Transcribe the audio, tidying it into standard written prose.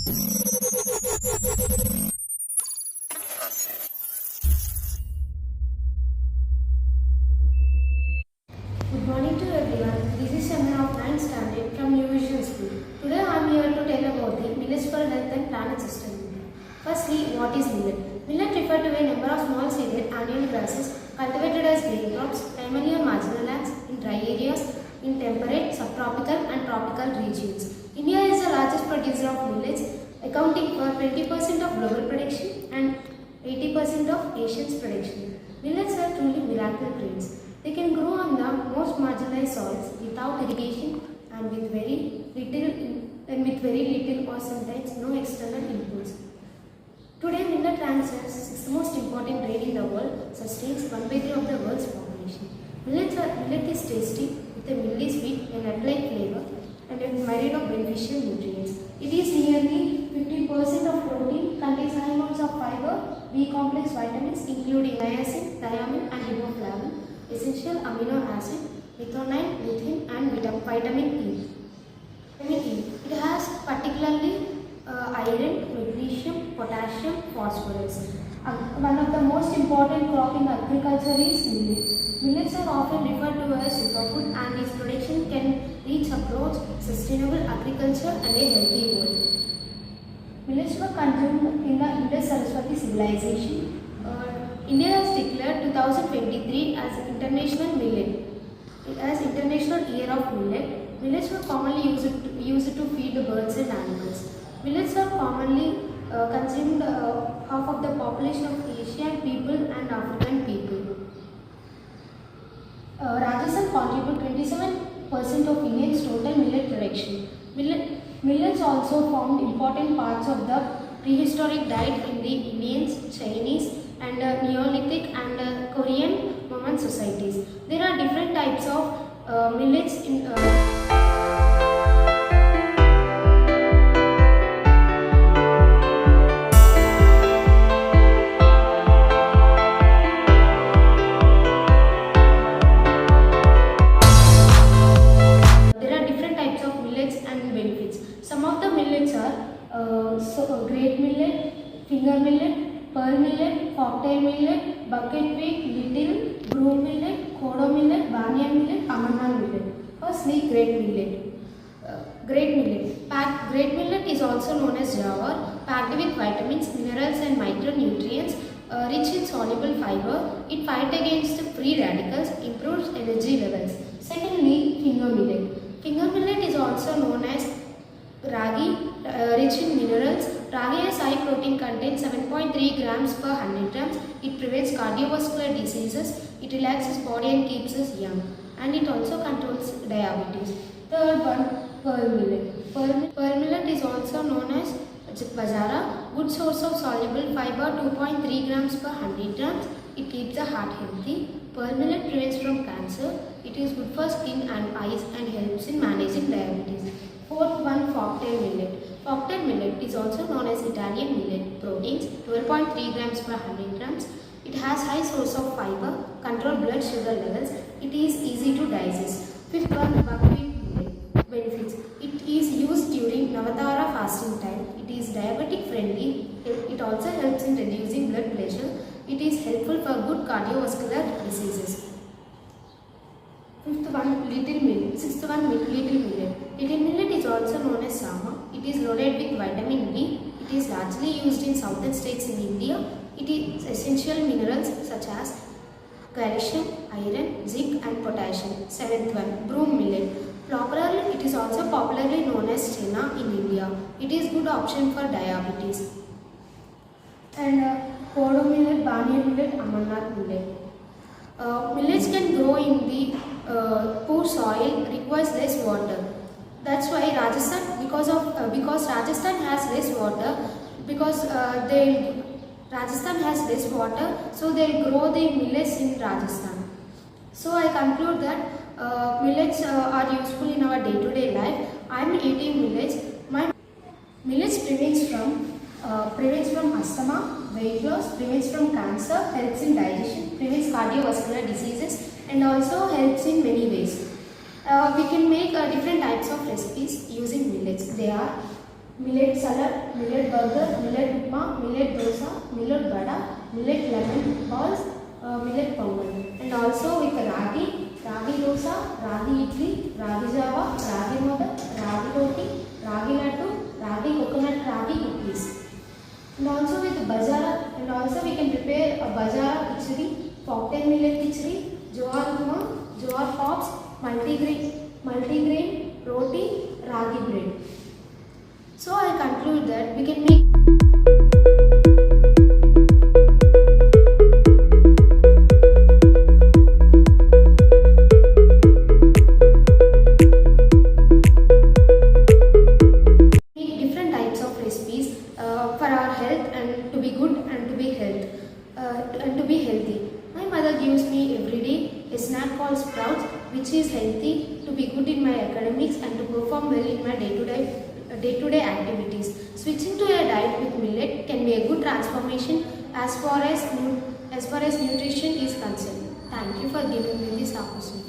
Good morning to everyone. This is Shamina of 9th Standard from New Vision School. Today I am here to tell about the millets for health and planet system. Firstly, what is millet? Millet refers to a number of small seeded annual grasses cultivated as grain crops, primarily on marginal lands in dry areas in temperate, subtropical and tropical regions. India is the largest producer of millets, accounting for 20% of global production and 80% of Asia's production. Millets are truly miracle grains. They can grow on the most marginalized soils without irrigation and with very little or sometimes no external inputs. Today, millet ranks as sixth most important grain in the world, sustains 1/3 of the world's population. Millet is tasty with a milky sweet and nut-like flavor and a myriad of beneficial nutrients. It is nearly 50% of protein, contains high amounts of fiber, B-complex vitamins including niacin, thiamine and riboflavin, essential amino acid, methionine, lutein and vitamin E. It has particularly iron, magnesium, potassium, phosphorus. One of the most important crop in agriculture is millet. Millets are often referred to as superfood and its production can reach approach sustainable agriculture and a healthy world. Millets were consumed in the Indus-Saraswati civilization. India has declared 2023 as International Year of Millet. Millets were commonly used to feed the birds and animals. Millets are commonly consumed half of the population of Asian people and African people. Rajasthan contributes 27% of India's total millet production. Millets also formed important parts of the prehistoric diet in the Indians, Chinese and Neolithic and Korean women societies. There are different types of millets in Some of the millets are great millet, finger millet, pearl millet, cocktail millet, buckwheat, little, broom millet, kodo millet, banyan millet, amanal millet. Firstly, great millet. Great millet is also known as jawar, packed with vitamins, minerals and micronutrients, rich in soluble fiber. It fights against free radicals, improves energy levels. Secondly, finger millet. Finger millet is also known as ragi, rich in minerals. Ragi has high protein content, 7.3 grams per 100 grams. It prevents cardiovascular diseases. It relaxes body and keeps us young. And it also controls diabetes. Third one, pearl millet. Pearl millet is also known as bajara. Good source of soluble fiber, 2.3 grams per 100 grams. It keeps the heart healthy. Pearl millet prevents from cancer. It is good for skin and eyes and helps in managing diabetes. Fourth one, cocktail millet. Cocktail millet is also known as Italian millet. Proteins 12.3 grams per 100 grams. It has high source of fiber, control blood sugar levels. It is easy to digest. Fifth one, buckwheat millet. Benefits. It is used during Navatara fasting time. It is diabetic friendly. It also helps in reducing blood pressure. It is helpful for good cardiovascular diseases. Sixth one, little millet. Little millet is also known as sama. It is loaded with vitamin B. It is largely used in southern states in India. It is essential minerals such as calcium, iron, zinc and potassium. Seventh one, broom millet. It is also popularly known as chena in India. It is good option for diabetes. And kodo millet, banyan millet, amarnath millet. Millets can grow in the poor soil, requires less water. That's why Rajasthan, because Rajasthan has less water, Rajasthan has less water, so they'll grow the millets in Rajasthan. So I conclude that millets are useful in our day-to-day life. I am eating millets. My millets prevents from asthma, weight loss, prevents from cancer, helps in digestion, prevents cardiovascular diseases and also helps in many ways. We can make different types of recipes using millets. They are millet salad, millet burger, millet upma, millet dosa, millet vada, millet lemon balls, millet pongal. And also with ragi, ragi dosa, ragi idli, ragi java, ragi modak, ragi roti, ragi laddu, ragi coconut, ragi cookies. And also with bajara, and also we can prepare a bajara khichdi, cocktail millet khichdi, jowar upma, jowar pops, multigrain roti, ragi bread. So I conclude that we can make different types of recipes for our health and to be good and to be healthy. My mother gives me every day a snack called sprouts, which is healthy, to be good in my academics and to perform well in my day-to-day activities. Switching to a diet with millet can be a good transformation as far as nutrition is concerned. Thank you for giving me this opportunity.